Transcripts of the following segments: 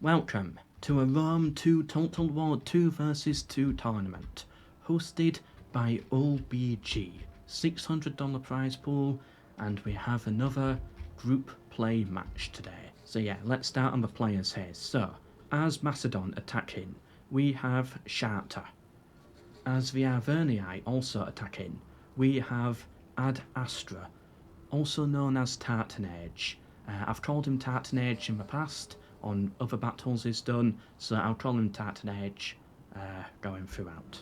Welcome to a Rome 2 Total War 2 vs 2 tournament, hosted by OBG. $600 prize pool, and we have another group play match today. So yeah, let's start on the players here. So, as Macedon attacking, we have Sharta. As the Arvernii also attacking, we have Ad Astra, also known as Tartanage. I've called him Tartanage in the past, on other battles he's done, so I'll call him Tartanage going throughout.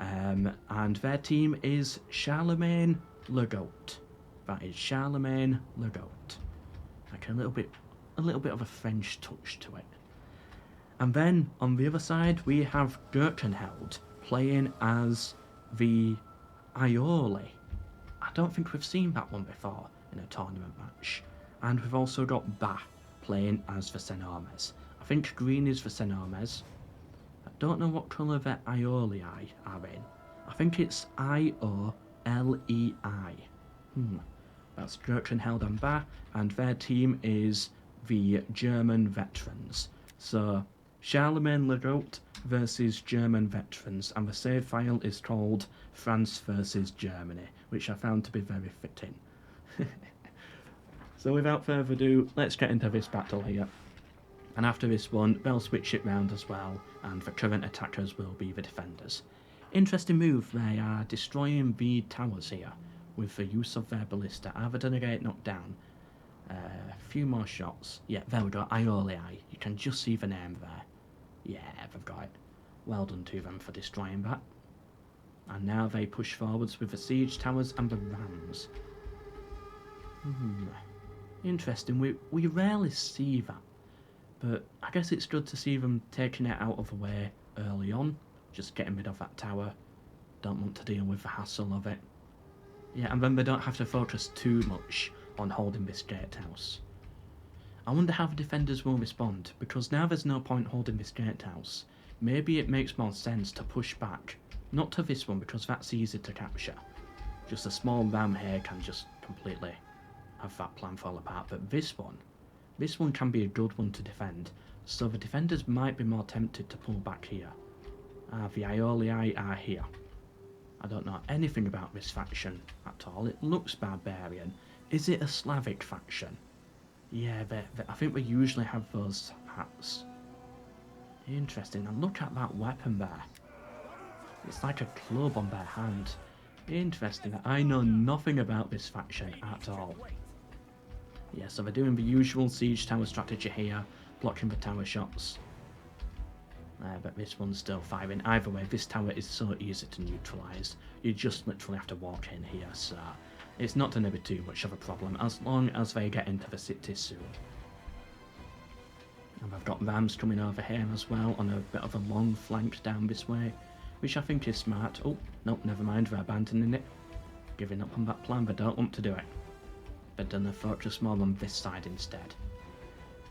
And their team is Charlemagne Le Goat. That is Charlemagne Le Goat. Like a little bit of a French touch to it. And then on the other side we have Gurkenheld playing as the Aioli. I don't think we've seen that one before in a tournament match. And we've also got Ba playing as the Senomes. I think green is the Senomes. I don't know what colour the Aioli are in. I think it's I-O-L-E-I. That's Gurkenheld and Ba, and their team is the German veterans. So, Charlemagne Le Goat versus German veterans, and the save file is called France versus Germany, which I found to be very fitting. So without further ado, let's get into this battle here. And after this one, they'll switch it round as well, and the current attackers will be the defenders. Interesting move, they are destroying the towers here with the use of their ballista. Are they going to get it knocked down? A few more shots. Yeah, there we go, Aioli. You can just see the name there. Yeah, they've got it. Well done to them for destroying that. And now they push forwards with the siege towers and the rams. Interesting, we rarely see that. But I guess it's good to see them taking it out of the way early on. Just getting rid of that tower. Don't want to deal with the hassle of it. Yeah, and then they don't have to focus too much on holding this gatehouse. I wonder how the defenders will respond, because now there's no point holding this gatehouse. Maybe it makes more sense to push back. Not to this one, because that's easy to capture. Just a small ram here can just completely have that plan fall apart. But this one can be a good one to defend. So the defenders might be more tempted to pull back here. The Aioli are here. I don't know anything about this faction at all. It looks barbarian. Is it a Slavic faction? Yeah, I think we usually have those hats. Interesting. And look at that weapon there. It's like a club on their hand. Interesting. I know nothing about this faction at all. Yeah, so they're doing the usual siege tower strategy here, blocking the tower shots. But this one's still firing. Either way, this tower is so easy to neutralise. You just literally have to walk in here, so it's not going to be too much of a problem as long as they get into the city soon. And I've got rams coming over here as well on a bit of a long flank down this way, which I think is smart. Oh, no, never mind, they're abandoning it. Giving up on that plan, they don't want to do it. They're going to focus more on this side instead.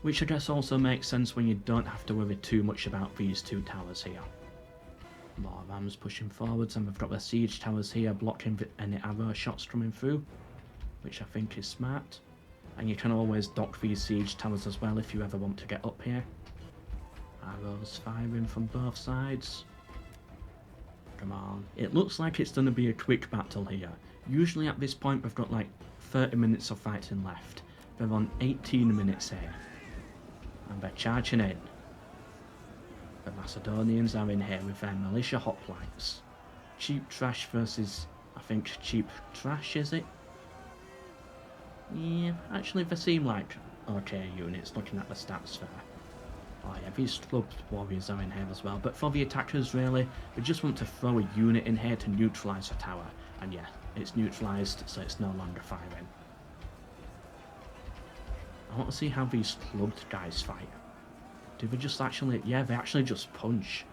Which I guess also makes sense when you don't have to worry too much about these two towers here. More rams pushing forwards, and we've got the siege towers here blocking any arrow shots coming through, which I think is smart. And you can always dock these siege towers as well if you ever want to get up here. Arrows firing from both sides. Come on. It looks like it's going to be a quick battle here. Usually at this point we've got like 30 minutes of fighting left. They're on 18 minutes here. And they're charging in. The Macedonians are in here with their militia hoplites. Cheap trash versus, I think, cheap trash, is it? Yeah, actually they seem like okay units looking at the stats there. Oh yeah, these clubbed warriors are in here as well. But for the attackers really, we just want to throw a unit in here to neutralise the tower. And yeah, it's neutralised, so it's no longer firing. I want to see how these clubbed guys fight. Do they just actually... yeah, they actually just punch.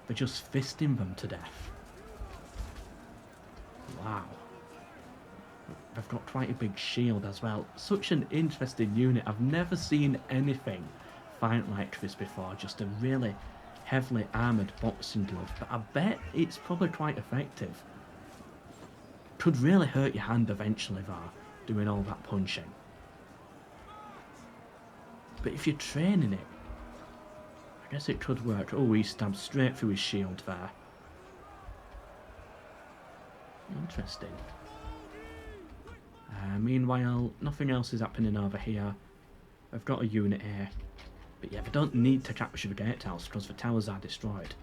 They're just fisting them to death. Wow. They've got quite a big shield as well. Such an interesting unit. I've never seen anything fight like this before. Just a really heavily armoured boxing glove. But I bet it's probably quite effective. Could really hurt your hand eventually though, doing all that punching. But if you're training it, I guess it could work. Oh, he stabbed straight through his shield there. Interesting. Meanwhile, nothing else is happening over here. I've got a unit here. But yeah, they don't need to capture the gatehouse because the towers are destroyed.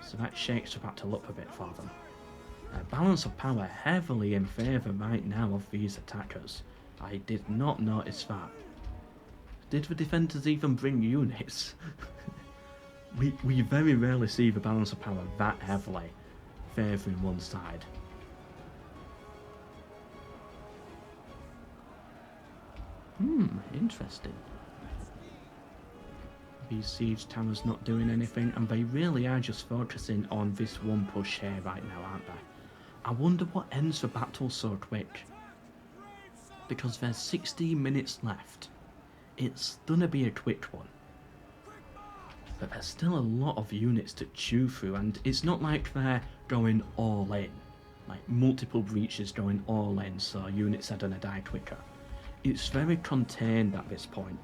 So that shakes the battle up a bit for them. Balance of power heavily in favour right now of these attackers. I did not notice that. Did the defenders even bring units? we very rarely see the balance of power that heavily favouring one side. Interesting. These siege towers not doing anything, and they really are just focusing on this one push here right now, aren't they? I wonder what ends the battle so quick. Because there's 16 minutes left. It's gonna be a quick one. But there's still a lot of units to chew through, and it's not like they're going all in. Like multiple breaches going all in, so units are gonna die quicker. It's very contained at this point.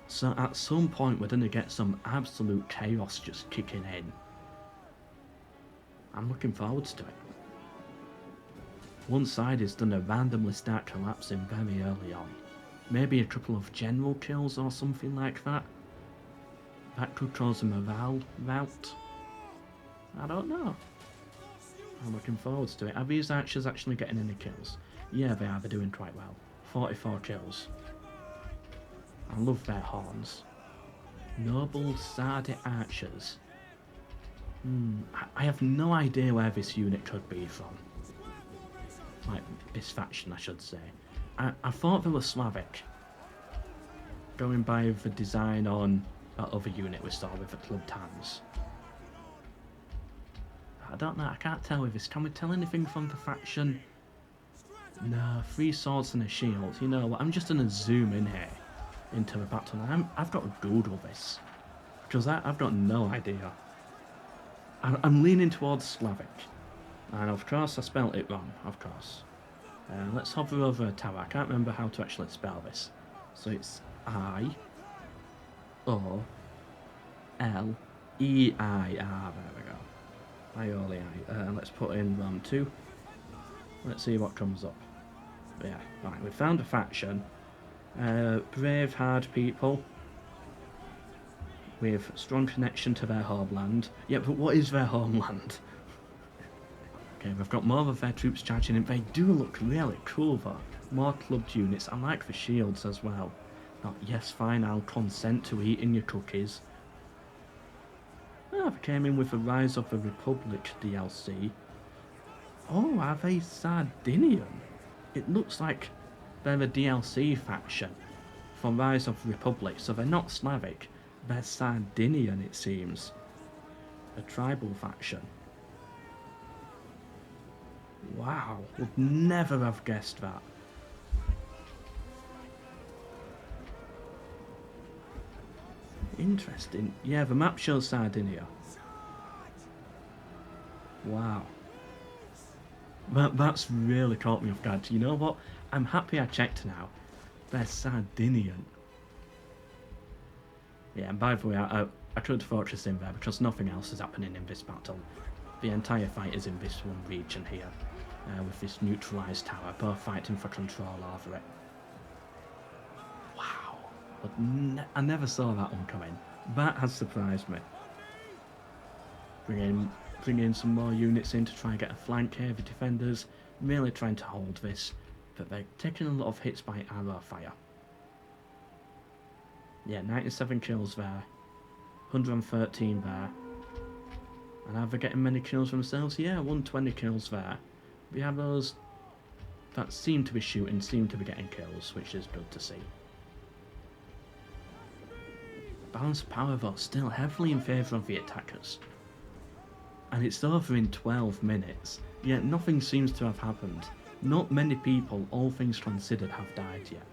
So at some point we're gonna get some absolute chaos just kicking in. I'm looking forward to it. One side is gonna randomly start collapsing very early on. Maybe a couple of general kills or something like that. That could cause a morale rout. I don't know. I'm looking forward to it. Are these archers actually getting any kills? Yeah, they are. They're doing quite well. 44 kills. I love their horns. Noble Sardi archers. I have no idea where this unit could be from. Like, this faction, I should say. I thought they were Slavic. Going by the design on that other unit we saw with the clubbed hands. I don't know, I can't tell with this. Can we tell anything from the faction? No, 3 swords and a shield. You know what, I'm just gonna zoom in here into the battle. I've got to Google this. Because I've got no idea. I'm leaning towards Slavic. And of course I spelt it wrong, of course. Let's hover over a tower. I can't remember how to actually spell this. So it's I-O-L-E-I-R. There we go. I-O-L-E-I. Let's put in Rom 2. Let's see what comes up. Yeah, right, we found a faction. Brave, hard people. With strong connection to their homeland. Yeah, but what is their homeland? Okay, we've got more of their troops charging in. They do look really cool though. More clubbed units. I like the shields as well. But yes, fine, I'll consent to eating your cookies. Oh, they came in with the Rise of the Republic DLC. Oh, are they Sardinian? It looks like they're a DLC faction for Rise of the Republic, so they're not Slavic. They're Sardinian, it seems. A tribal faction. Wow, would never have guessed that. Interesting. Yeah, the map shows Sardinia. Wow. That's really caught me off guard. You know what? I'm happy I checked now. They're Sardinian. Yeah, and by the way, I could focus in there because nothing else is happening in this battle. The entire fight is in this one region here. With this neutralised tower, both fighting for control over it. Wow. But I never saw that one coming. That has surprised me. Bring in some more units in to try and get a flank here. The defenders really trying to hold this, but they're taking a lot of hits by arrow fire. Yeah, 97 kills there. 113 there. And are they getting many kills themselves? Yeah, 120 kills there. We have those that seem to be shooting, seem to be getting kills, which is good to see. Balance of power though, still heavily in favour of the attackers. And it's over in 12 minutes, yet nothing seems to have happened. Not many people, all things considered, have died yet.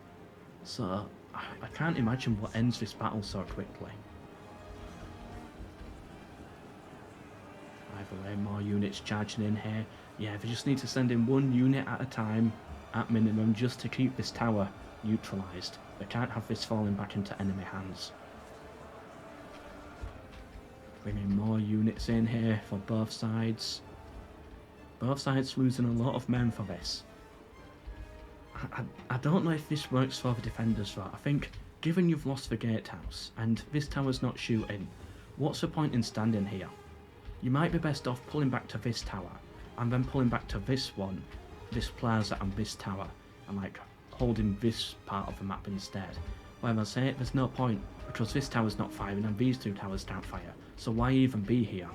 So, I can't imagine what ends this battle so quickly. Either way, more units charging in here. Yeah, they just need to send in 1 unit at a time, at minimum, just to keep this tower neutralised. They can't have this falling back into enemy hands. Bringing more units in here for both sides. Both sides losing a lot of men for this. I don't know if this works for the defenders though. I think, given you've lost the gatehouse, and this tower's not shooting, what's the point in standing here? You might be best off pulling back to this tower, and then pulling back to this one, this plaza and this tower, and like holding this part of the map instead. Where I say there's no point, because this tower's not firing and these two towers can't fire, so why even be here?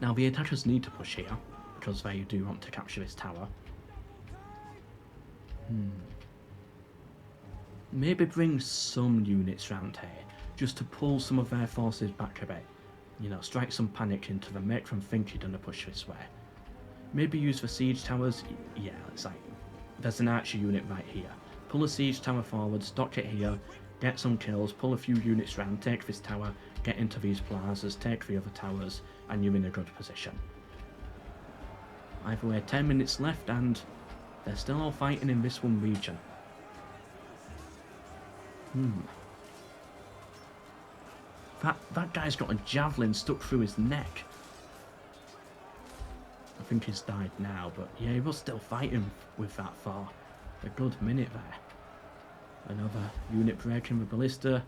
Now the attackers need to push here, because they do want to capture this tower. Maybe bring some units round here, just to pull some of their forces back a bit. You know, strike some panic into them, make them think you're gonna push this way. Maybe use the siege towers. Yeah, it's like, there's an archer unit right here. Pull a siege tower forward, stock it here, get some kills, pull a few units round, take this tower, get into these plazas, take the other towers, and you're in a good position. Either way, 10 minutes left and they're still all fighting in this one region. That guy's got a javelin stuck through his neck. I think he's died now, but yeah, he was still fighting with that for a good minute there. Another unit breaking the ballista,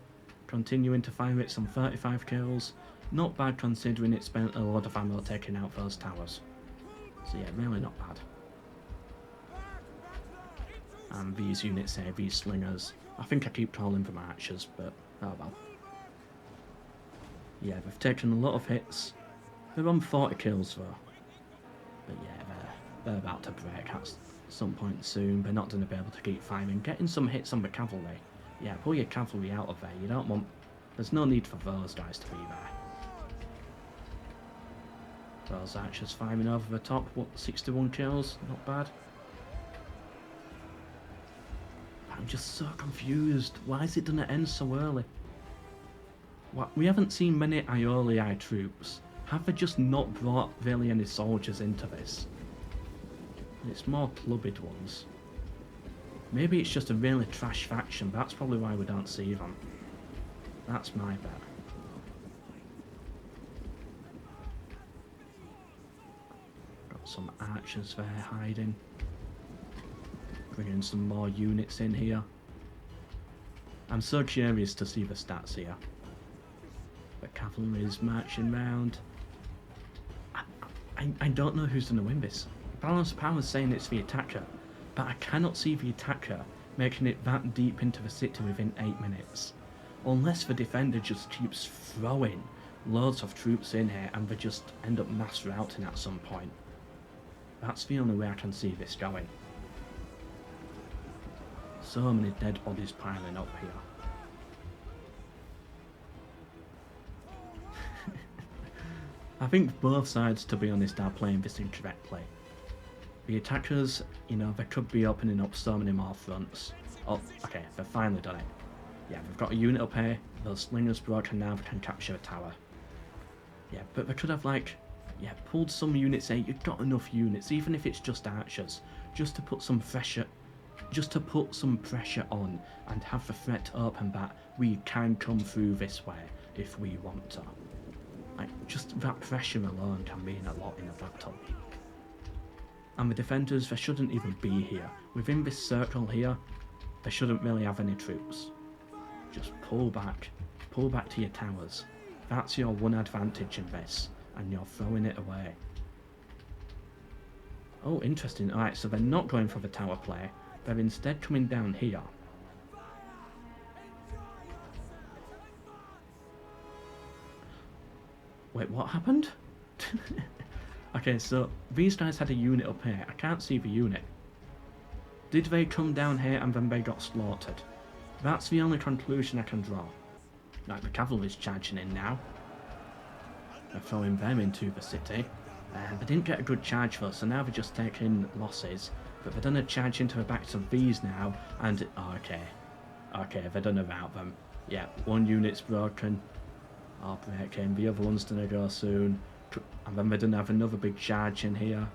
continuing to fire it, some 35 kills. Not bad considering it spent a lot of ammo taking out those towers. So yeah, really not bad. And these units here, these slingers, I think I keep calling them archers, but oh well. Yeah, they've taken a lot of hits. They're on 40 kills though. But yeah, they're about to break at some point soon. They're not going to be able to keep firing. Getting some hits on the cavalry. Yeah, pull your cavalry out of there. You don't want... There's no need for those guys to be there. Those archers firing over the top. What, 61 kills? Not bad. I'm just so confused. Why is it going to end so early? What, we haven't seen many Aeolii troops. Have they just not brought really any soldiers into this? It's more clubbed ones. Maybe it's just a really trash faction. That's probably why we don't see them. That's my bet. Got some archers there hiding. Bringing some more units in here. I'm so curious to see the stats here. The cavalry is marching round. I don't know who's going to win this. Balance of Power is saying it's the attacker, but I cannot see the attacker making it that deep into the city within 8 minutes. Unless the defender just keeps throwing loads of troops in here and they just end up mass routing at some point. That's the only way I can see this going. So many dead bodies piling up here. I think both sides, to be honest, are playing this incorrectly. The attackers, you know, they could be opening up so many more fronts. Oh, okay, they've finally done it. Yeah, they've got a unit up here, those slingers broken, now they can capture a tower. Yeah, but they could have, like, yeah, pulled some units in. You've got enough units, even if it's just archers, just to put some pressure, on and have the threat open that we can come through this way if we want to. Like, just that pressure alone can mean a lot in a battle. And the defenders, they shouldn't even be here. Within this circle here, they shouldn't really have any troops. Just pull back to your towers. That's your one advantage in this, and you're throwing it away. Oh, interesting. Alright, so they're not going for the tower play. They're instead coming down here. Wait, what happened? Okay, so these guys had a unit up here. I can't see the unit. Did they come down here and then they got slaughtered? That's the only conclusion I can draw. Like, the cavalry's charging in now. They're throwing them into the city. They didn't get a good charge though, so now they're just taking losses. But they're gonna charge into the backs of these now, and... Oh, okay, they're done about them. Yeah, one unit's broken. Or breaking, the other one's gonna go soon. And then they're gonna have another big charge in here.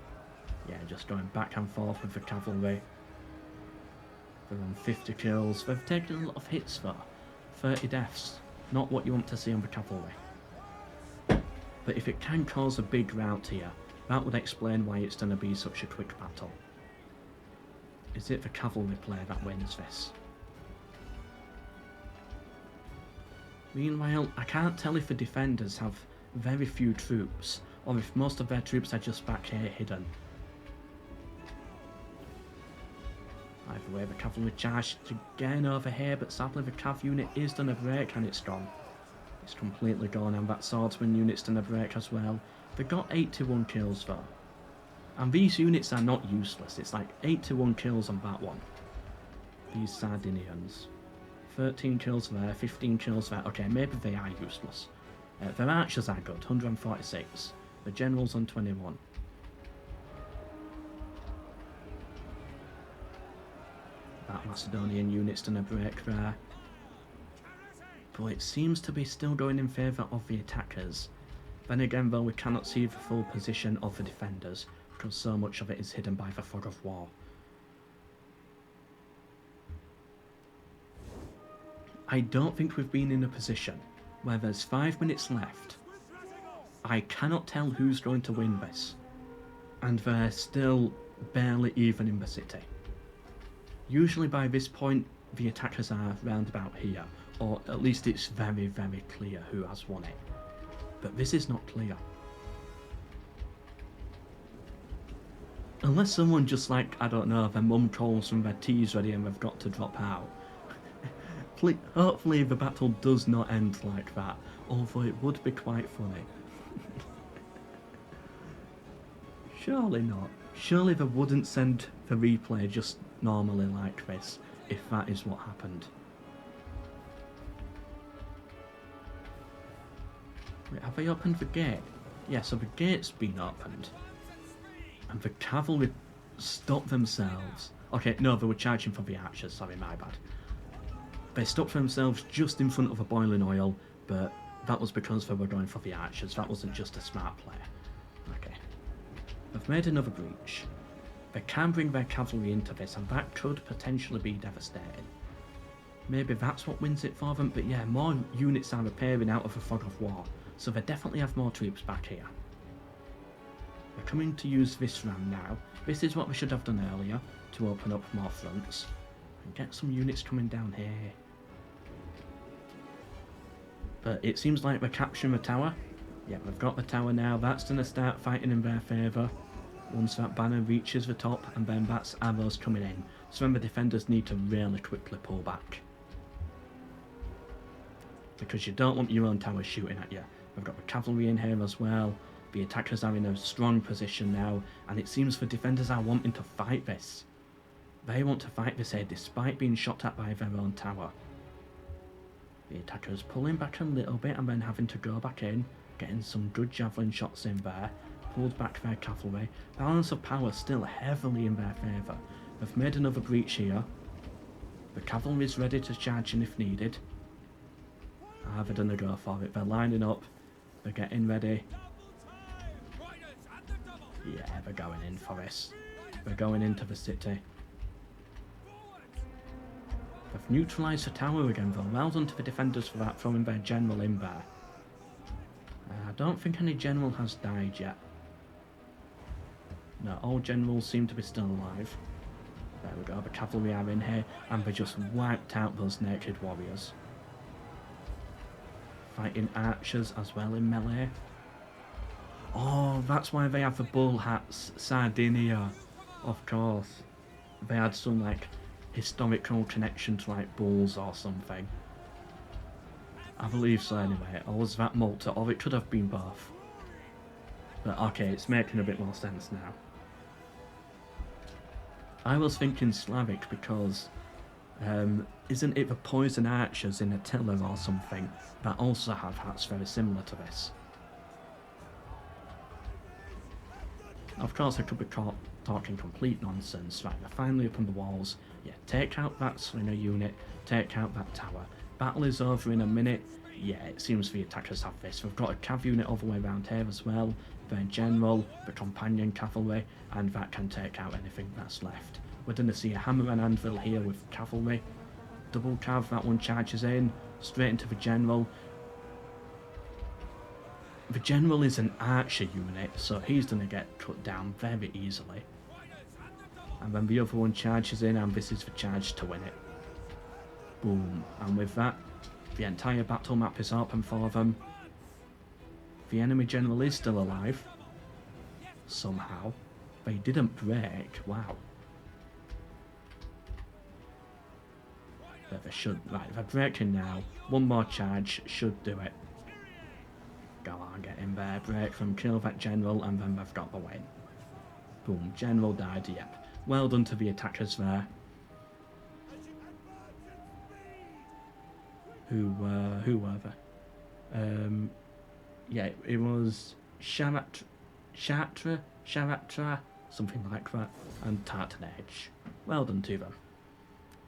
Yeah, just going back and forth with the cavalry. They're on 50 kills. They've taken a lot of hits though. 30 deaths. Not what you want to see on the cavalry. But if it can cause a big rout here, that would explain why it's going to be such a quick battle. Is it the cavalry player that wins this? Meanwhile, I can't tell if the defenders have very few troops, or if most of their troops are just back here hidden. Either way, the cavalry charged again over here, but sadly the cav unit is done a break and it's gone. It's completely gone, and that swordsman unit's done a break as well. They got 81 kills though. And these units are not useless, it's like 81 kills on that one. These Sardinians. 13 kills there, 15 kills there. Okay, maybe they are useless. Their archers are good, 146. The generals on 21. That Macedonian unit's done a break there. But it seems to be still going in favour of the attackers. Then again though, we cannot see the full position of the defenders, because so much of it is hidden by the fog of war. I don't think we've been in a position where there's 5 minutes left. I cannot tell who's going to win this. And they're still barely even in the city. Usually by this point, the attackers are round about here, or at least it's very, very clear who has won it. But this is not clear. Unless someone just like, I don't know, their mum calls from their tea's ready and they've got to drop out. Hopefully the battle does not end like that, although it would be quite funny. Surely not. Surely they wouldn't send the replay just normally like this, if that is what happened. Wait, have they opened the gate? Yeah, so the gate's been opened. And the cavalry stopped themselves. Okay, no, they were charging for the archers, sorry, my bad. They stopped themselves just in front of a boiling oil, but that was because they were going for the archers. That wasn't just a smart play. Okay. They've made another breach. They can bring their cavalry into this, and that could potentially be devastating. Maybe that's what wins it for them, but yeah, more units are appearing out of the fog of war, so they definitely have more troops back here. They're coming to use this ram now. This is what we should have done earlier, to open up more fronts. And get some units coming down here. But it seems like we're capturing the tower. Yeah, we've got the tower now. That's going to start fighting in their favour. Once that banner reaches the top, and then that's arrows coming in. So then the defenders need to really quickly pull back. Because you don't want your own towers shooting at you. We've got the cavalry in here as well. The attackers are in a strong position now, and it seems the defenders are wanting to fight this. They want to fight this here despite being shot at by their own tower. The attackers pulling back a little bit and then having to go back in, getting some good javelin shots in there, pulled back their cavalry. Balance of power still heavily in their favour. They've made another breach here. The cavalry is ready to charge in if needed. They're going to go for it. They're lining up. They're getting ready. Yeah, they're going in for this. They're going into the city. They've neutralised the tower again though. Well done to the defenders for that, throwing their general in there. I don't think any general has died yet. No, all generals seem to be still alive. There we go, the cavalry are in here, and they just wiped out those naked warriors. Fighting archers as well in melee. Oh, that's why they have the bull hats. Sardinia, of course. They had some like historical connection to like bulls or something. I believe so anyway. Or was that Malta? Or it could have been both. But okay, it's making a bit more sense now. I was thinking Slavic because isn't it the poison archers in Attila or something that also have hats very similar to this? Of course I could be caught talking complete nonsense. Right, they're finally up on the walls. Yeah, take out that slinger unit, take out that tower. Battle is over in a minute. Yeah, it seems the attackers have this. We've got a cav unit all the way around here as well. Their general, the companion cavalry, and that can take out anything that's left. We're going to see a hammer and anvil here with cavalry. Double cav, that one charges in, straight into the general. The general is an archer unit, so he's going to get cut down very easily. And then the other one charges in, and this is the charge to win it. Boom. And with that, the entire battle map is open for them. The enemy general is still alive. Somehow. They didn't break. Wow. But they should. Right, they're breaking now. One more charge should do it. Go on, get in there. Break them, kill that general, and then they've got the win. Boom. General died, yep. Well done to the attackers there. Who were they? Yeah, it was Charatra, something like that, and Tartanage. Well done to them.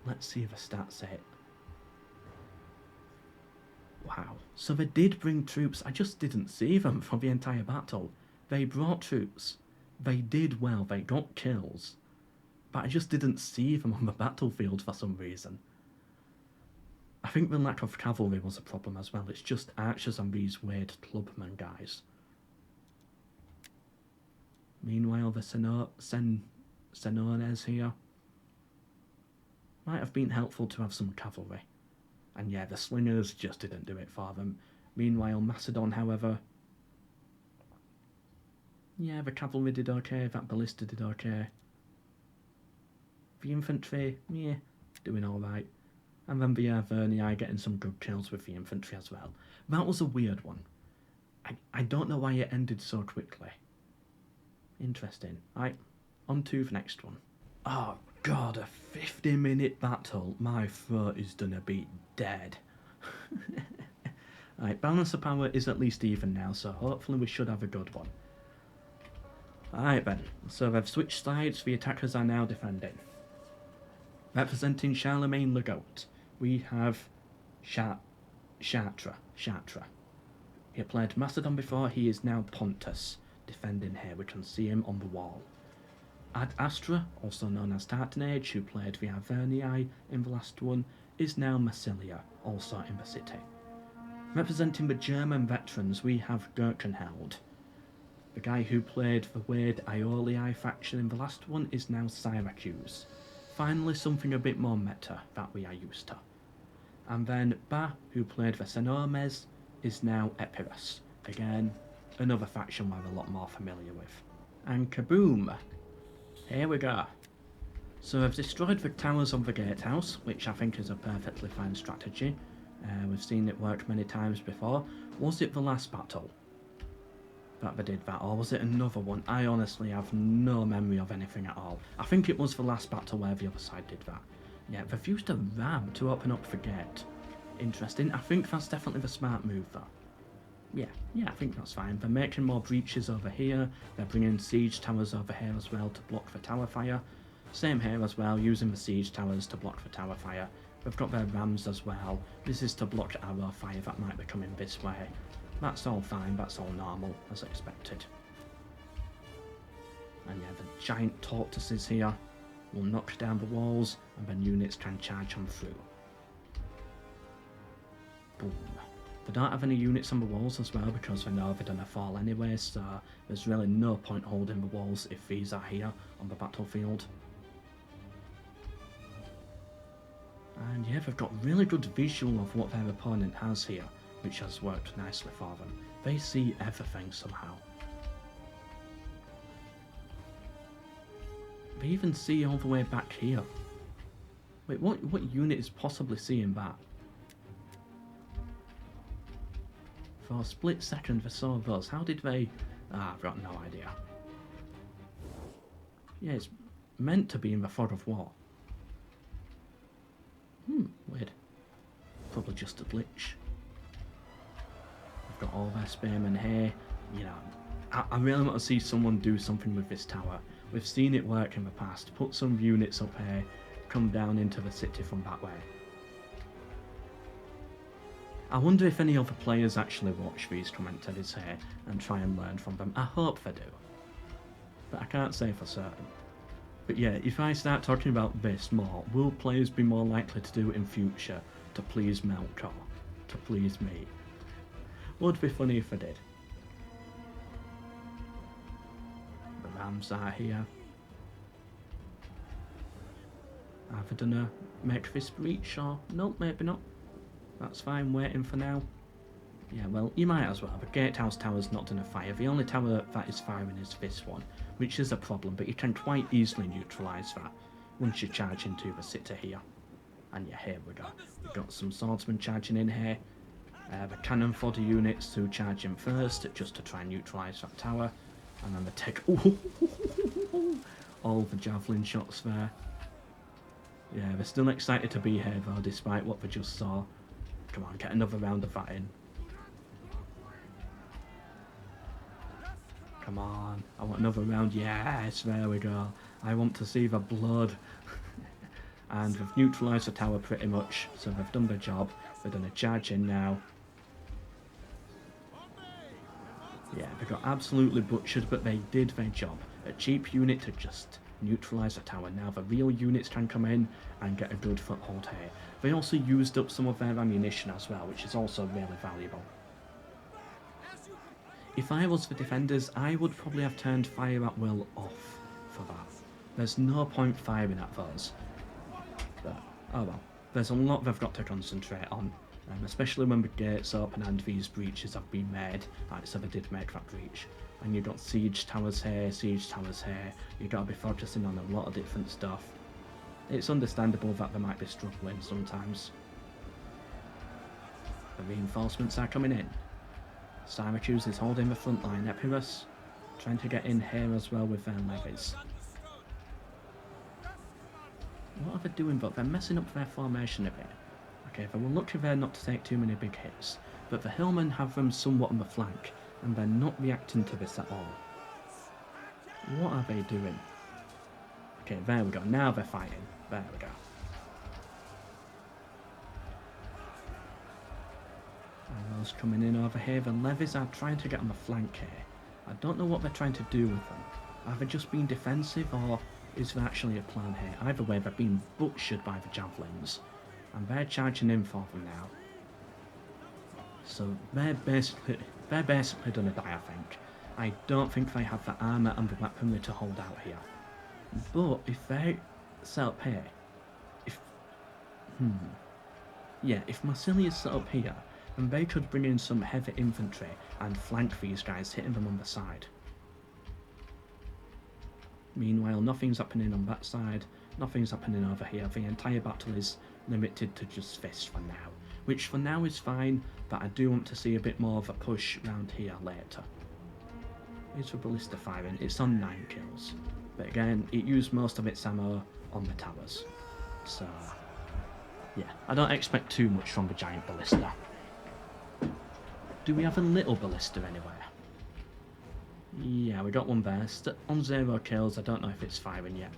Let's see the stats say. Wow. So they did bring troops. I just didn't see them for the entire battle. They brought troops. They did well. They got kills. But I just didn't see them on the battlefield for some reason. I think the lack of cavalry was a problem as well. It's just archers and these weird clubmen guys. Meanwhile, the Senones here. Might have been helpful to have some cavalry. And yeah, the slingers just didn't do it for them. Meanwhile, Macedon, however... Yeah, the cavalry did okay, that ballista did okay. The infantry, yeah, doing alright. And then the Arverni getting some good kills with the infantry as well. That was a weird one. I don't know why it ended so quickly. Interesting. Right, on to the next one. Oh god, a 50-minute battle. My throat is gonna be dead. Right, balance of power is at least even now, so hopefully we should have a good one. Alright then, so they've switched sides, the attackers are now defending. Representing Charlemagne the Goat, we have Chartres. He played Macedon before, he is now Pontus, defending here. We can see him on the wall. Ad Astra, also known as Tartanage, who played the Arverni in the last one, is now Massilia, also in the city. Representing the German veterans, we have Gurkenheld. The guy who played the weird Iolii faction in the last one is now Syracuse. Finally, something a bit more meta that we are used to. And then Ba, who played the Senones, is now Epirus. Again, another faction we're a lot more familiar with. And kaboom! Here we go. So I've destroyed the towers of the gatehouse, which I think is a perfectly fine strategy. We've seen it work many times before. Was it the last battle that they did that, or was it another one? I honestly have no memory of anything at all. I think it was the last battle where the other side did that. Yeah, they've used a ram to open up the gate. Interesting. I think that's definitely the smart move, though. Yeah, I think that's fine. They're making more breaches over here. They're bringing siege towers over here as well to block the tower fire. Same here as well, using the siege towers to block the tower fire. They've got their rams as well. This is to block arrow fire that might be coming this way. That's all fine, that's all normal, as expected. And yeah, the giant tortoises here will knock down the walls, and then units can charge on through. Boom. They don't have any units on the walls as well, because they know they're gonna fall anyway, so there's really no point holding the walls if these are here on the battlefield. And yeah, they've got really good visual of what their opponent has here, which has worked nicely for them. They see everything somehow. They even see all the way back here. Wait, what unit is possibly seeing that? For a split second they saw those. How did they... I've got no idea. Yeah, it's meant to be in the fog of war. Weird. Probably just a glitch. We've got all their spearmen here. You know, I really want to see someone do something with this tower. We've seen it work in the past. Put some units up here, come down into the city from that way. I wonder if any other players actually watch these commentaries here and try and learn from them. I hope they do. But I can't say for certain. But yeah, if I start talking about this more, will players be more likely to do it in future to please Melkor, to please me? Would be funny if I did. arms are here. Have I done a make this breach or nope, maybe not. That's fine, waiting for now. Yeah, well, you might as well. The gatehouse tower's not done a fire. The only tower that is firing is this one, which is a problem, but you can quite easily neutralise that once you charge into the city here. And yeah, here we go. We've got some swordsmen charging in here. The cannon fodder units to charge in first, just to try and neutralise that tower. And then the take... all the javelin shots there. Yeah, they're still excited to be here though, despite what they just saw. Come on, get another round of that in. Come on, I want another round. Yes, there we go. I want to see the blood. And they've neutralised the tower pretty much, so they've done their job. They're going to charge in now. Yeah, they got absolutely butchered, but they did their job. A cheap unit to just neutralise the tower. Now the real units can come in and get a good foothold here. They also used up some of their ammunition as well, which is also really valuable. If I was the defenders, I would probably have turned fire at will off for that. There's no point firing at those. But, oh well. There's a lot they've got to concentrate on, especially when the gates open and these breaches have been made. Like, so they did make that breach. And you've got siege towers here, you've got to be focusing on a lot of different stuff. It's understandable that they might be struggling sometimes. The reinforcements are coming in. Syracuse is holding the front line. Epirus trying to get in here as well with their levies. What are they doing? But they're messing up their formation a bit. Okay, they were lucky there not to take too many big hits, but the hillmen have them somewhat on the flank, and they're not reacting to this at all. What are they doing? Okay, there we go. Now they're fighting. There we go. And those coming in over here. The levies are trying to get on the flank here. I don't know what they're trying to do with them. Are they just being defensive, or is there actually a plan here? Either way, they're being butchered by the javelins, and they're charging in for them now. So they're basically gonna die, I think. I don't think they have the armour and the weaponry to hold out here. But if they set up here, if Marsillia is set up here, then they could bring in some heavy infantry and flank these guys, hitting them on the side. Meanwhile, nothing's happening on that side, nothing's happening over here. The entire battle is limited to just this for now, which for now is fine, but I do want to see a bit more of a push around here later. Here's the ballista firing. It's on 9 kills, but again, it used most of its ammo on the towers. So, yeah, I don't expect too much from the giant ballista. Do we have a little ballista anywhere? Yeah, we got one there. On 0 kills, I don't know if it's firing yet.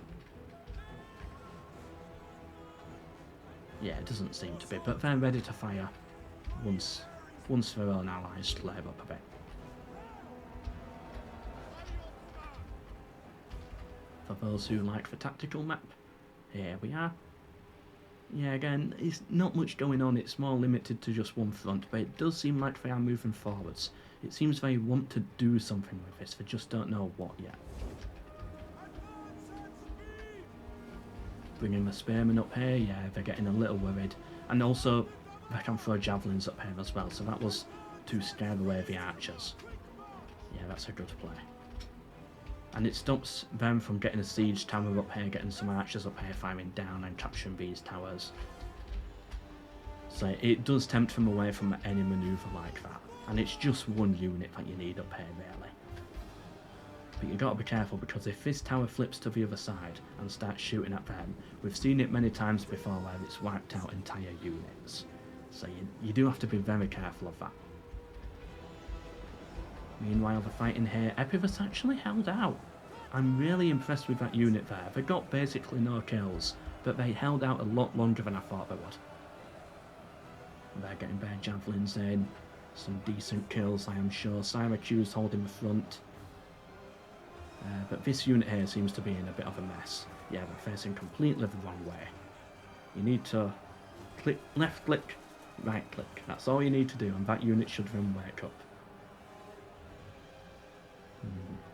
Yeah, it doesn't seem to be, but they're ready to fire once their own allies flare up a bit. For those who like the tactical map, here we are. Yeah, again, it's not much going on, it's more limited to just one front, but it does seem like they are moving forwards. It seems they want to do something with this, they just don't know what yet. Bringing the spearmen up here, yeah, they're getting a little worried. And also, they can throw javelins up here as well, so that was to scare away the archers. Yeah, that's a good play. And it stops them from getting a siege tower up here, getting some archers up here firing down and capturing these towers. So it does tempt them away from any manoeuvre like that. And it's just one unit that you need up here, really. But you gotta be careful, because if this tower flips to the other side and starts shooting at them, we've seen it many times before where it's wiped out entire units. So you do have to be very careful of that. Meanwhile, the fighting here, Epirus actually held out. I'm really impressed with that unit there. They got basically no kills, but they held out a lot longer than I thought they would. They're getting their javelins in. Some decent kills, I am sure. Syracuse holding the front. But this unit here seems to be in a bit of a mess. Yeah, they're facing completely the wrong way. You need to click, left click, right click. That's all you need to do, and that unit should then wake up.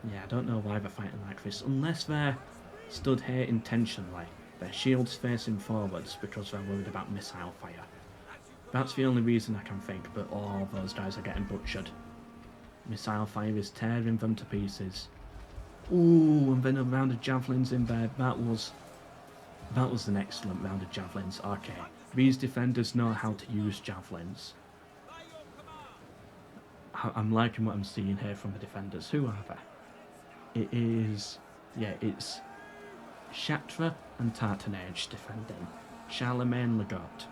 Yeah, I don't know why they're fighting like this, unless they're stood here intentionally. Their shields facing forwards because they're worried about missile fire. That's the only reason I can think, but all those guys are getting butchered. Missile fire is tearing them to pieces. Ooh, and then a round of javelins in there. That was an excellent round of javelins. Okay, these defenders know how to use javelins. I'm liking what I'm seeing here from the defenders. Who are they? It is... yeah, it's Chatra and Tartanage defending. Charlemagne Legault.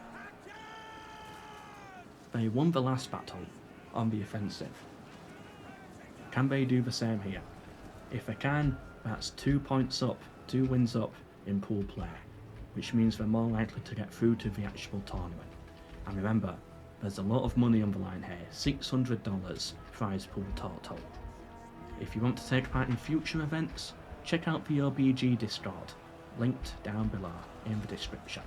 They won the last battle on the offensive. Can they do the same here? If they can, that's 2 points up, 2 wins up in pool play, which means they're more likely to get through to the actual tournament. And remember, there's a lot of money on the line here, $600 prize pool total. If you want to take part in future events, check out the OBG Discord, linked down below in the description.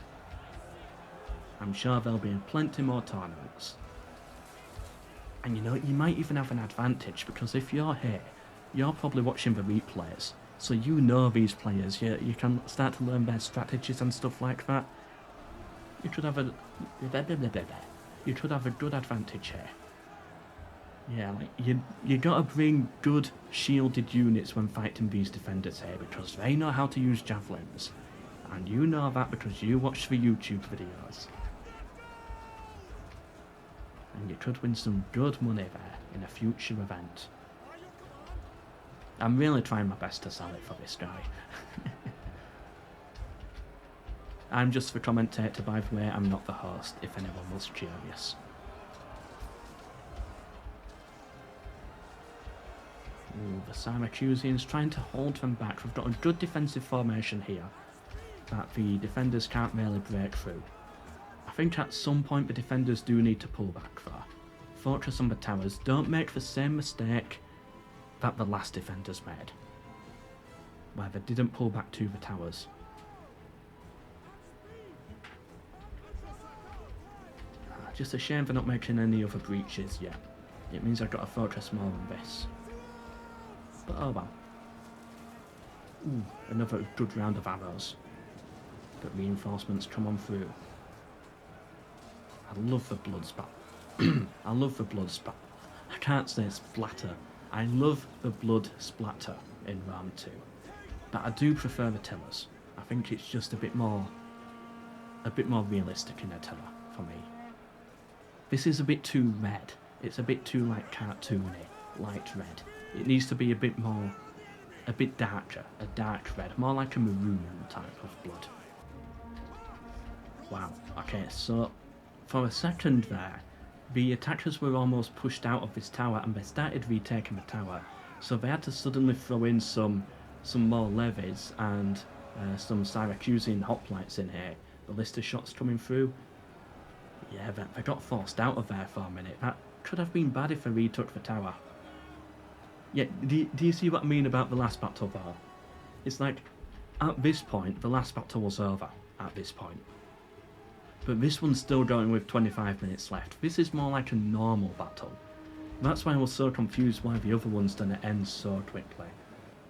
I'm sure there'll be plenty more tournaments. And you know, you might even have an advantage, because if you're here, you're probably watching the replays, so you know these players, you can start to learn their strategies and stuff like that. You could have a good advantage here. Yeah, like you gotta bring good shielded units when fighting these defenders here, because they know how to use javelins. And you know that because you watch the YouTube videos. And you could win some good money there in a future event. I'm really trying my best to sell it for this guy. I'm just the commentator, by the way, I'm not the host, if anyone was curious. Ooh, the Syracusians trying to hold them back. We've got a good defensive formation here that the defenders can't really break through. I think at some point the defenders do need to pull back though. Focus on the towers. Don't make the same mistake that the last defenders made, where they didn't pull back to the towers. Just a shame they're not making any other breaches yet. It means I've got to focus more on this. But oh well. Ooh, another good round of arrows. But reinforcements come on through. I love the blood spat. I love the blood spat. I can't say splatter. I love the blood splatter in Rome 2. But I do prefer the Tillers. I think it's just a bit more realistic in a Tiller for me. This is a bit too red. It's a bit too like cartoony, light red. It needs to be a bit darker, a dark red, more like a maroon type of blood. Wow, okay, so for a second there, the attackers were almost pushed out of this tower and they started retaking the tower, so they had to suddenly throw in some more levies and some Syracusian hoplites in here. The list of shots coming through. Yeah, they got forced out of there for a minute. That could have been bad if they retook the tower. Yeah, do you see what I mean about the last battle though? It's like, at this point, the last battle was over, at this point. But this one's still going with 25 minutes left. This is more like a normal battle. That's why I was so confused why the other one's didn't end so quickly.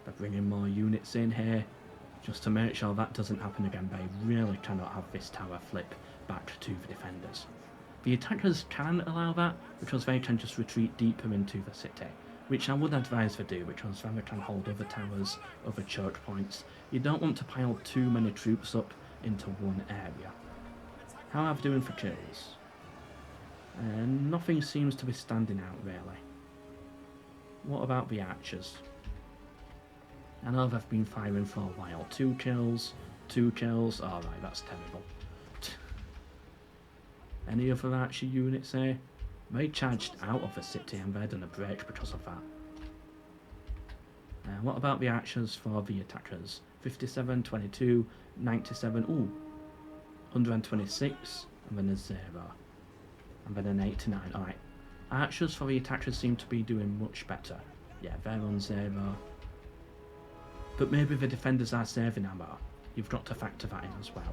They're bringing more units in here, just to make sure that doesn't happen again. They really cannot have this tower flip back to the defenders. The attackers can allow that, because they can just retreat deeper into the city, which I would advise they do, because then they can hold other towers, other choke points. You don't want to pile too many troops up into one area. How are they doing for kills? Nothing seems to be standing out really. What about the archers? I know they've been firing for a while. 2 kills, alright, that's terrible. Any other archer units here? They charged out of the city and they're done a break because of that. What about the archers for the attackers? 57, 22, 97, ooh, 126, and then a 0. And then an 89, alright. Archers for the attackers seem to be doing much better. Yeah, they're on 0. But maybe the defenders are saving ammo. You've got to factor that in as well.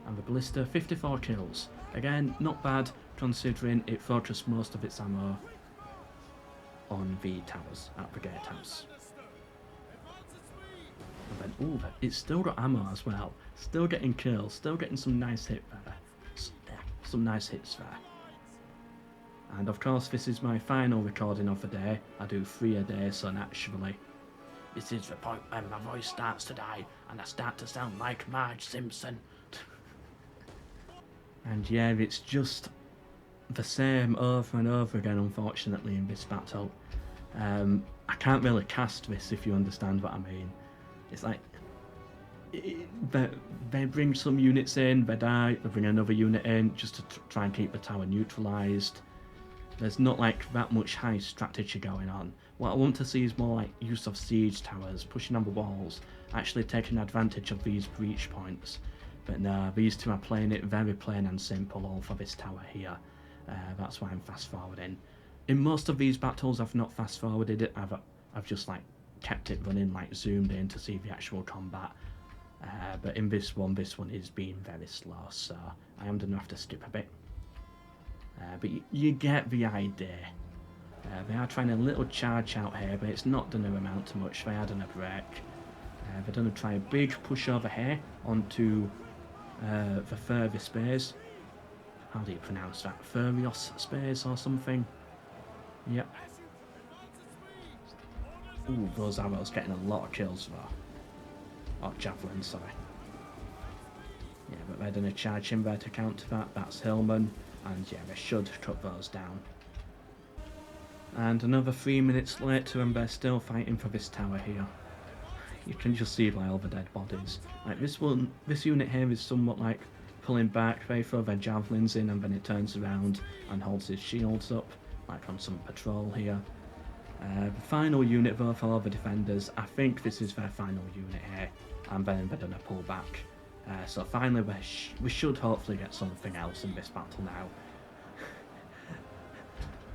And the ballista, 54 kills. Again, not bad, considering it focused most of its ammo on the towers at the gatehouse. And then, ooh, it's still got ammo as well. Still getting kills, still getting some nice hit there. Some nice hits there. And of course, this is my final recording of the day. I do 3 a day, so naturally, this is the point when my voice starts to die and I start to sound like Marge Simpson. And yeah, it's just the same over and over again, unfortunately, in this battle. I can't really cast this, if you understand what I mean. It's like, they bring some units in, they die, they bring another unit in just to try and keep the tower neutralised. There's not like that much high strategy going on. What I want to see is more like use of siege towers, pushing on the walls, actually taking advantage of these breach points. But no, these two are playing it very plain and simple all for this tower here. That's why I'm fast forwarding. In most of these battles I've not fast forwarded it, I've just like kept it running, like zoomed in to see the actual combat. But in this one is being very slow, so I am going to have to skip a bit. But you get the idea. They are trying a little charge out here, but it's not going to amount to much. They are done a break. They're going to try a big push over here onto the furthest base. How do you pronounce that? Furios space or something? Yep. Ooh, those arrows getting a lot of kills though. Or javelins, sorry. Yeah, but they're going to charge him there to counter that. That's Hillman. And yeah, they should cut those down. And another 3 minutes later and they're still fighting for this tower here. You can just see by all the dead bodies. Like this unit here is somewhat like pulling back. They throw their javelins in and then it turns around and holds his shields up, like on some patrol here. The final unit though for all the defenders, I think this is their final unit here, and then they're gonna pull back. So finally we should hopefully get something else in this battle now.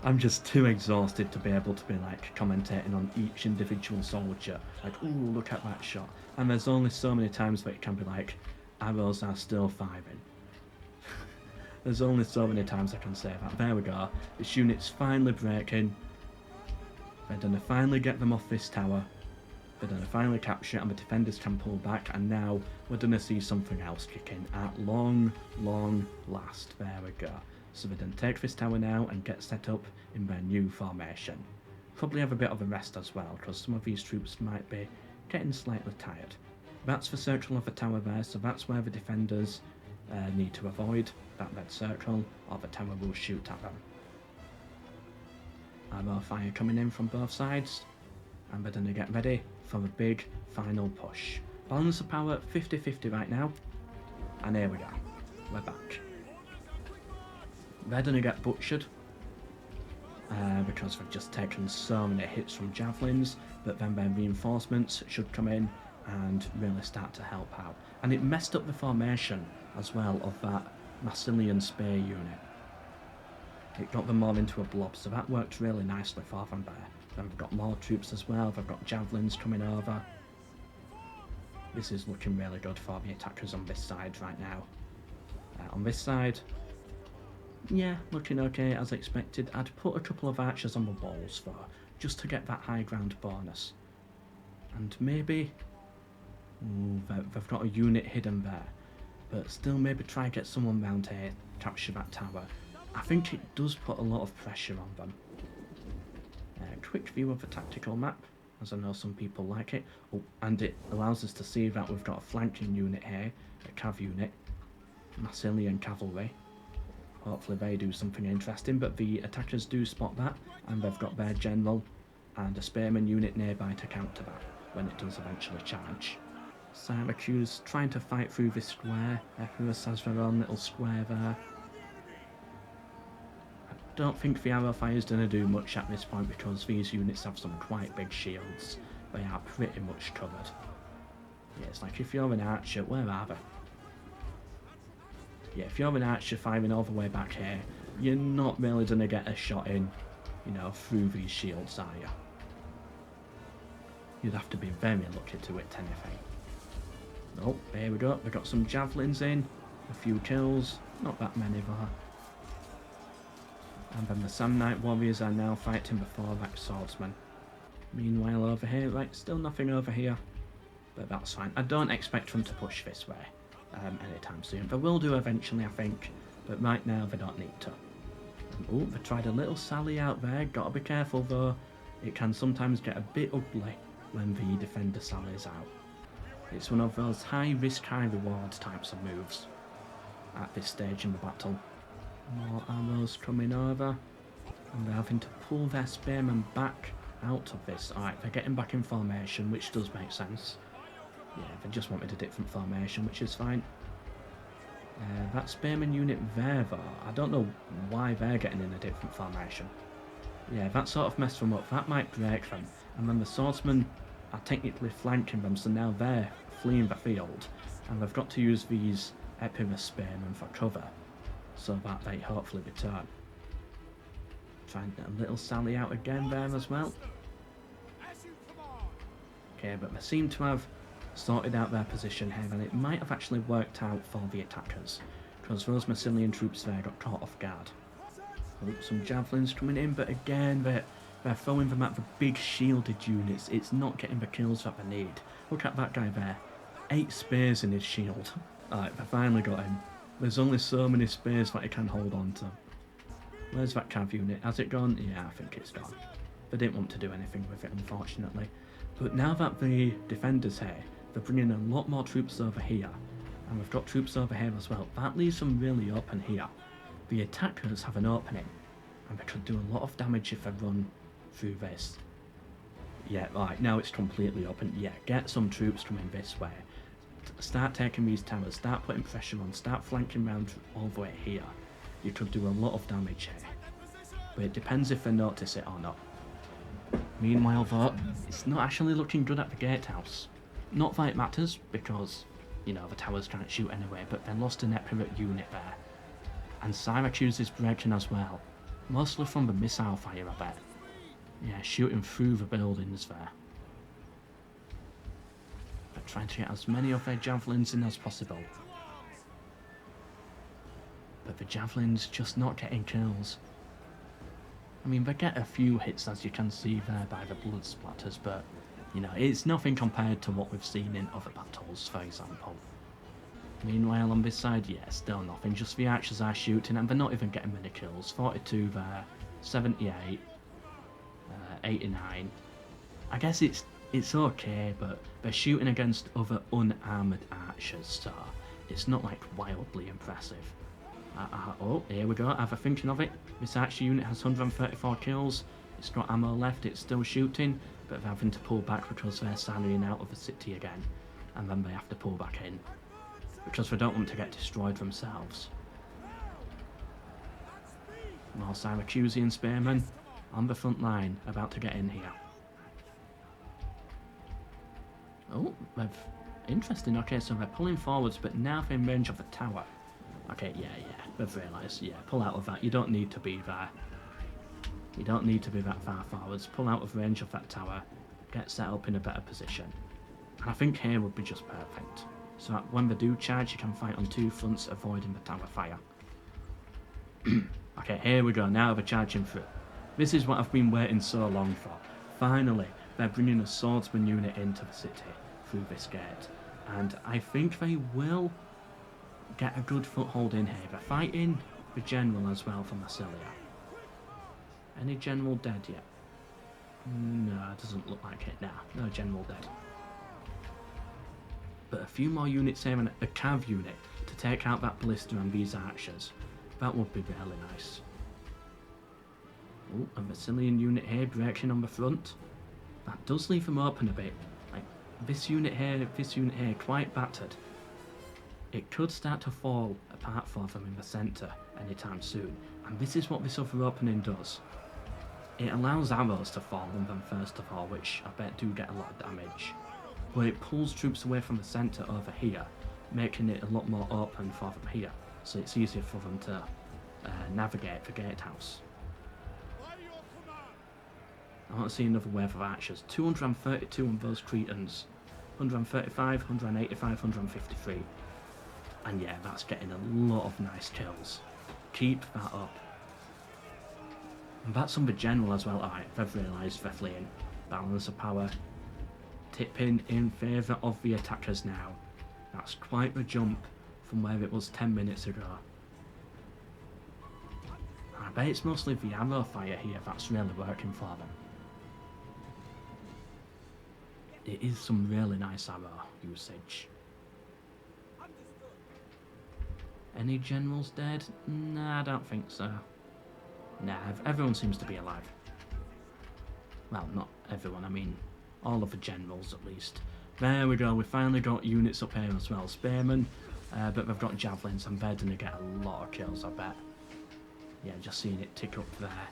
I'm just too exhausted to be able to be like commentating on each individual soldier, like, ooh, look at that shot. And there's only so many times that it can be like, arrows are still firing. There's only so many times I can say that. There we go. This unit's finally breaking. They're gonna finally get them off this tower. They're gonna finally capture it and the defenders can pull back, and now we're gonna see something else kick in at long, long last. There we go. So they're gonna take this tower now and get set up in their new formation. Probably have a bit of a rest as well, because some of these troops might be getting slightly tired. That's the circle of the tower there, so that's where the defenders need to avoid that red circle, or the tower will shoot at them. Arrow fire coming in from both sides, and they're going to get ready for a big final push. Balance of power 50-50 right now, and here we go, we're back. They're going to get butchered, because they've just taken so many hits from javelins, but then their reinforcements should come in and really start to help out. And it messed up the formation as well of that Massilian Spear unit. It got them all into a blob, so that worked really nicely for them there. Then we've got more troops as well, they've got javelins coming over. This is looking really good for the attackers on this side right now. On this side, yeah, looking okay as expected. I'd put a couple of archers on the walls for, just to get that high ground bonus. And maybe, ooh, they've got a unit hidden there, but still maybe try and get someone round here, capture that tower. I think it does put a lot of pressure on them. Quick view of the tactical map, as I know some people like it. Oh, and it allows us to see that we've got a flanking unit here, a cav unit, Massilian cavalry. Hopefully they do something interesting, but the attackers do spot that, and they've got their general and a spearman unit nearby to counter that when it does eventually charge. Syracuse trying to fight through this square. Epirus has their own little square there. I don't think the arrow fire is going to do much at this point because these units have some quite big shields. They are pretty much covered. Yeah, it's like if you're an archer, where are they? Yeah, if you're an archer firing all the way back here, you're not really going to get a shot in, you know, through these shields, are you? You'd have to be very lucky to hit anything. Oh, there we go. We've got some javelins in, a few kills, not that many though. And then the Samnite warriors are now fighting the Thorax swordsmen. Meanwhile over here, right, still nothing over here. but that's fine. I don't expect them to push this way anytime soon. They will do eventually, I think, but right now they don't need to. Oh, they tried a little sally out there. Gotta be careful though. It can sometimes get a bit ugly when the defender sallies out. It's one of those high risk, high reward types of moves at this stage in the battle. More arrows coming over, and they're having to pull their spearmen back out of this. Alright, they're getting back in formation, which does make sense. Yeah, they just wanted a different formation, which is fine. That spearman unit there, though, I don't know why they're getting in a different formation. Yeah, that sort of messed them up. That might break them. And then the swordsmen are technically flanking them, so now they're fleeing the field. And they've got to use these Epirus spearmen for cover, so that they hopefully return. Trying a little sally out again there as well. Okay, but they seem to have sorted out their position here, and it might have actually worked out for the attackers, because those Massilian troops there got caught off guard. Oh, some javelins coming in, but again they're throwing them at the big shielded units. It's not getting the kills that they need. Look at that guy there, 8 spears in his shield. Alright, they finally got him. There's only so many spears that he can hold on to. Where's that cav unit? Has it gone? Yeah, I think it's gone. They didn't want to do anything with it, unfortunately. But now that the defenders here, they're bringing a lot more troops over here, and we've got troops over here as well. That leaves them really open here. The attackers have an opening, and they could do a lot of damage if they run through this. Yeah, right, now it's completely open. Yeah, get some troops coming this way. Start taking these towers, start putting pressure on, start flanking round all the way here. You could do a lot of damage here. But it depends if they notice it or not. Meanwhile though, it's not actually looking good at the gatehouse. Not that it matters, because, you know, the towers can't shoot anyway, but they lost an Epirate unit there. And Syracuse is breaking as well. Mostly from the missile fire, I bet. Yeah, shooting through the buildings there. But trying to get as many of their javelins in as possible. But the javelins just not getting kills. I mean, they get a few hits, as you can see there by the blood splatters, but, you know, it's nothing compared to what we've seen in other battles, for example. Meanwhile, on this side, yeah, still nothing. Just the archers are shooting, and they're not even getting many kills. 42 there, 78, 89. I guess it's okay, but they're shooting against other unarmoured archers, so it's not, like, wildly impressive. Oh, here we go, I have a thinking of it. This archer unit has 134 kills. It's got ammo left, it's still shooting, but they're having to pull back because they're sallying out of the city again. And then they have to pull back in, because they don't want to get destroyed themselves. More Syracusean spearmen on the front line, about to get in here. Oh, interesting. Okay, so they're pulling forwards, but now they're in range of the tower. Okay, yeah, they've realised. Yeah, pull out of that. You don't need to be there. You don't need to be that far forwards. Pull out of range of that tower. Get set up in a better position. And I think here would be just perfect. So that when they do charge, you can fight on 2 fronts, avoiding the tower fire. Okay, here we go. Now they're charging through. This is what I've been waiting so long for. Finally, they're bringing a swordsman unit into the city through this gate. And I think they will get a good foothold in here. They're fighting the general as well from Massilia. Any general dead yet? No, it doesn't look like it. Nah, no general dead. But a few more units here and a cav unit to take out that ballista and these archers. That would be really nice. Oh, a Massilian unit here breaking on the front. That does leave them open a bit. Like, this unit here, quite battered. It could start to fall apart for them in the centre anytime soon. And this is what this other opening does. It allows arrows to fall on them first of all, which I bet do get a lot of damage. But it pulls troops away from the centre over here, making it a lot more open for them here. So it's easier for them to navigate the gatehouse. I want to see another wave of archers. 232 on those Cretans. 135, 185, 153. And yeah, that's getting a lot of nice kills. Keep that up. And that's on the general as well. Alright, they've realised they're fleeing. Balance of power. tipping in favour of the attackers now. That's quite a jump from where it was 10 minutes ago. I bet it's mostly the arrow fire here that's really working for them. It is some really nice arrow usage. Any generals dead? Nah, I don't think so. Nah, everyone seems to be alive. Well, not everyone, I mean all of the generals at least. There we go, we finally got units up here as well. Spearmen, but we've got javelins and they're going to get a lot of kills, I bet. Yeah, just seeing it tick up there.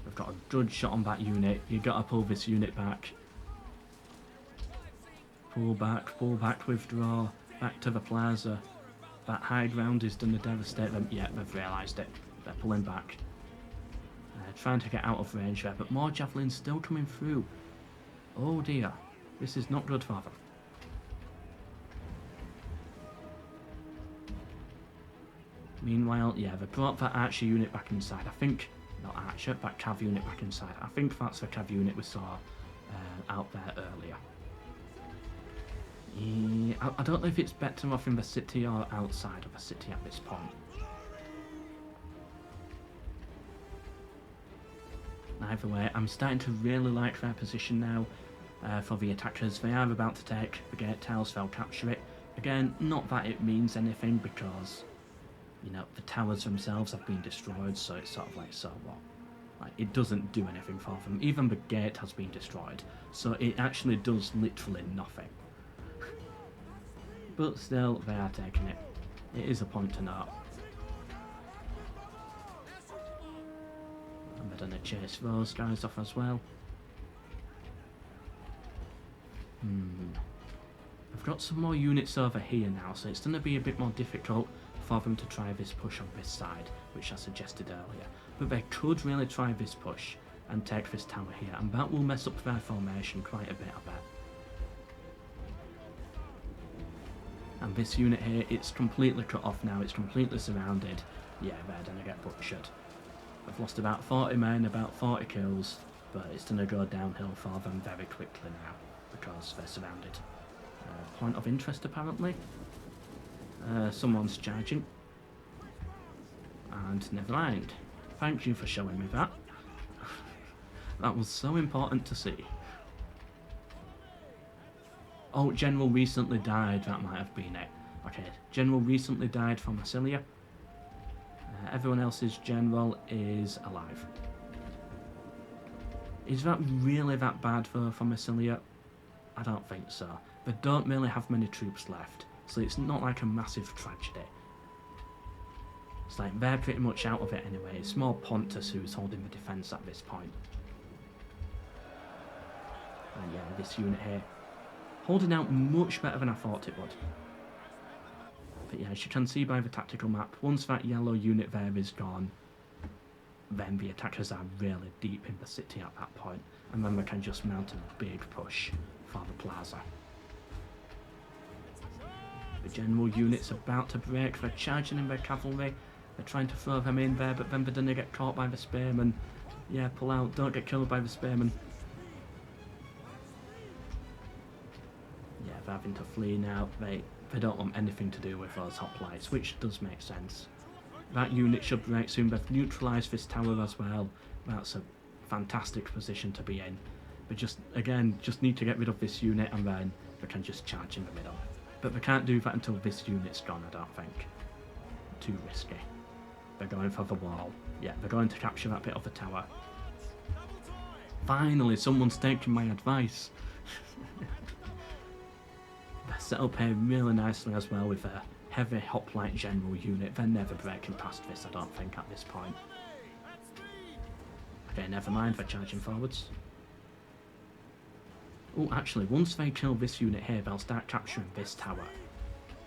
We've got a good shot on that unit. You got to pull this unit back. Pull back, withdraw. Back to the plaza. That high ground is going to devastate them. Yeah, they've realised it. They're pulling back. Trying to get out of range there, but more javelins still coming through. Oh dear, this is not good for them. Meanwhile, yeah, they brought that archer unit back inside. I think, not archer, that cav unit back inside. I think that's the cav unit we saw out there earlier. Yeah, I don't know if it's better off in the city or outside of the city at this point. Either way, I'm starting to really like their position now for the attackers. They are about to take the gate towers, they'll capture it. Again, not that it means anything because, you know, the towers themselves have been destroyed, so it's sort of like, so what? Like, it doesn't do anything for them. Even the gate has been destroyed, so it actually does literally nothing. But still, they are taking it. It is a point to note. And we're going to chase those guys off as well. I've got some more units over here now, so it's going to be a bit more difficult for them to try this push on this side, which I suggested earlier. But they could really try this push and take this tower here, and that will mess up their formation quite a bit, I bet. And this unit here, it's completely cut off now, it's completely surrounded. Yeah, they're going to get butchered. I've lost about 40 men, about 40 kills, but it's going to go downhill for them very quickly now, because they're surrounded. Point of interest, apparently. Someone's charging. And never mind. Thank you for showing me that. That was so important to see. Oh, General recently died, that might have been it. Okay, General recently died from Massilia. Everyone else's General is alive. Is that really that bad for Massilia? I don't think so. They don't really have many troops left, so it's not like a massive tragedy. It's like they're pretty much out of it anyway. It's more Pontus who's holding the defence at this point. And yeah, this unit here, holding out much better than I thought it would. But yeah, as you can see by the tactical map, once that yellow unit there is gone, then the attackers are really deep in the city at that point, and then we can just mount a big push for the plaza. The general unit's about to break, they're charging in their cavalry, they're trying to throw them in there, but then they're going to get caught by the spearmen. Yeah, pull out, don't get killed by the spearmen. Yeah, they're having to flee now, they don't want anything to do with those hoplites, which does make sense. That unit should break soon, they've neutralised this tower as well. That's a fantastic position to be in. But just, again, just need to get rid of this unit and then they can just charge in the middle. But they can't do that until this unit's gone, I don't think. Too risky. They're going for the wall. Yeah, they're going to capture that bit of the tower. Finally, someone's taking my advice. They're set up here really nicely as well with a heavy hoplite general unit. They're never breaking past this, I don't think, at this point. Okay, never mind, they're charging forwards. Oh, actually, once they kill this unit here, they'll start capturing this tower.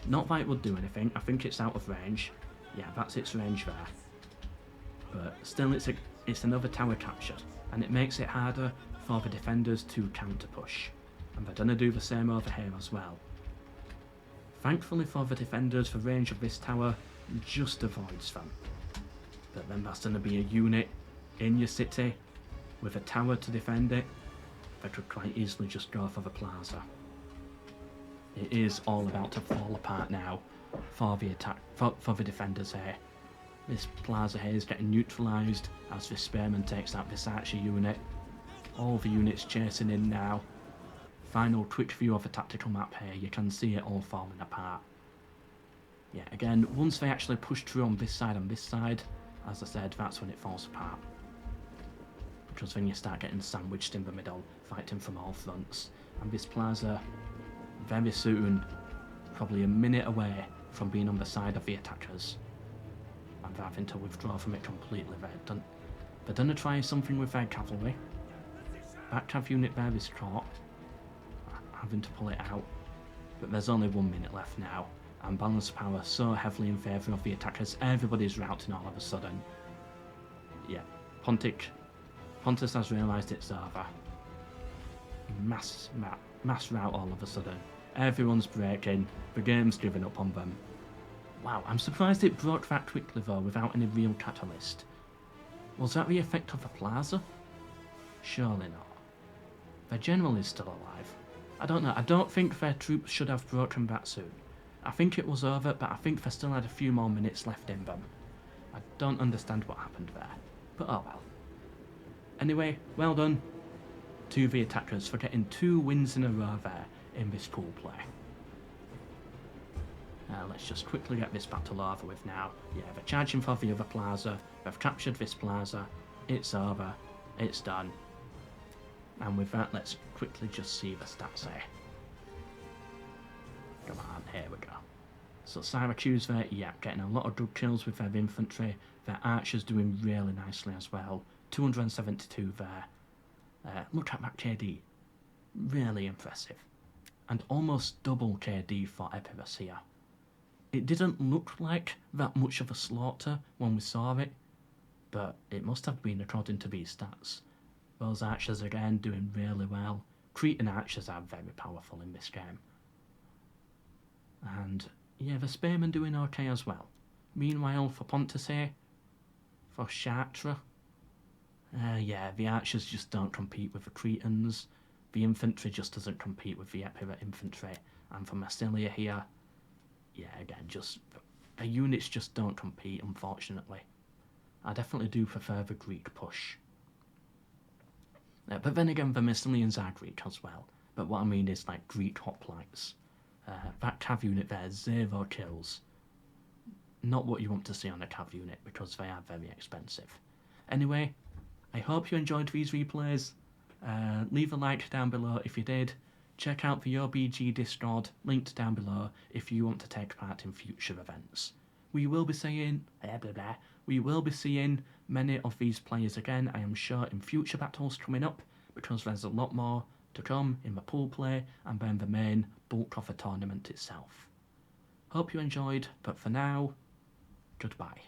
Not that it would do anything, I think it's out of range. Yeah, that's its range there. But still, it's another tower captured, and it makes it harder for the defenders to counter-push. And they're going to do the same over here as well. Thankfully for the defenders, the range of this tower just avoids them. But then that's going to be a unit in your city with a tower to defend it. They could quite easily just go for the plaza. It is all about to fall apart now for the attack, for the defenders here. This plaza here is getting neutralised as this spearman takes out this archer unit. All the units chasing in now. Final quick view of the tactical map here, you can see it all falling apart. Yeah, again, once they actually push through on this side and this side, as I said, that's when it falls apart. Because then you start getting sandwiched in the middle, fighting from all fronts. And this plaza, very soon, probably a minute away from being on the side of the attackers. And they're having to withdraw from it completely. They're going to try something with their cavalry. That cav unit there is caught, having to pull it out. But there's only 1 minute left now. And balance power so heavily in favour of the attackers, everybody's routing all of a sudden. Yeah, Pontus has realised it's over. Mass rout all of a sudden. Everyone's breaking, the game's given up on them. Wow, I'm surprised it broke that quickly though, without any real catalyst. Was that the effect of the plaza? Surely not. Their general is still alive. I don't know, I don't think their troops should have broken that soon. I think it was over, but I think they still had a few more minutes left in them. I don't understand what happened there, but oh well. Anyway, well done to the attackers for getting 2 wins in a row there in this pool play. Let's just quickly get this battle over with now. Yeah, they're charging for the other plaza, they've captured this plaza, it's over, it's done. And with that, let's quickly just see the stats here. Come on, here we go. So Syracuse there, yeah, getting a lot of good kills with their infantry. Their archers doing really nicely as well. 272 there. Look at that KD. Really impressive. And almost double KD for Epirus here. It didn't look like that much of a slaughter when we saw it, but it must have been according to these stats. Those archers again doing really well. Cretan archers are very powerful in this game. And yeah, the spearmen doing okay as well. Meanwhile, for Pontus here, for Chartres, yeah, the archers just don't compete with the Cretans. The infantry just doesn't compete with the Epirot infantry. And for Massilia here, yeah, again, just the units just don't compete, unfortunately. I definitely do prefer the Greek push. But then again, the Massilians are Greek as well. But what I mean is like Greek hoplites. That cav unit there, 0 kills. Not what you want to see on a cav unit because they are very expensive. Anyway, I hope you enjoyed these replays. Leave a like down below if you did. Check out the OBG Discord, linked down below, if you want to take part in future events. We will be seeing many of these players again, I am sure, in future battles coming up, because there's a lot more to come in the pool play and then the main bulk of the tournament itself. Hope you enjoyed, but for now, goodbye.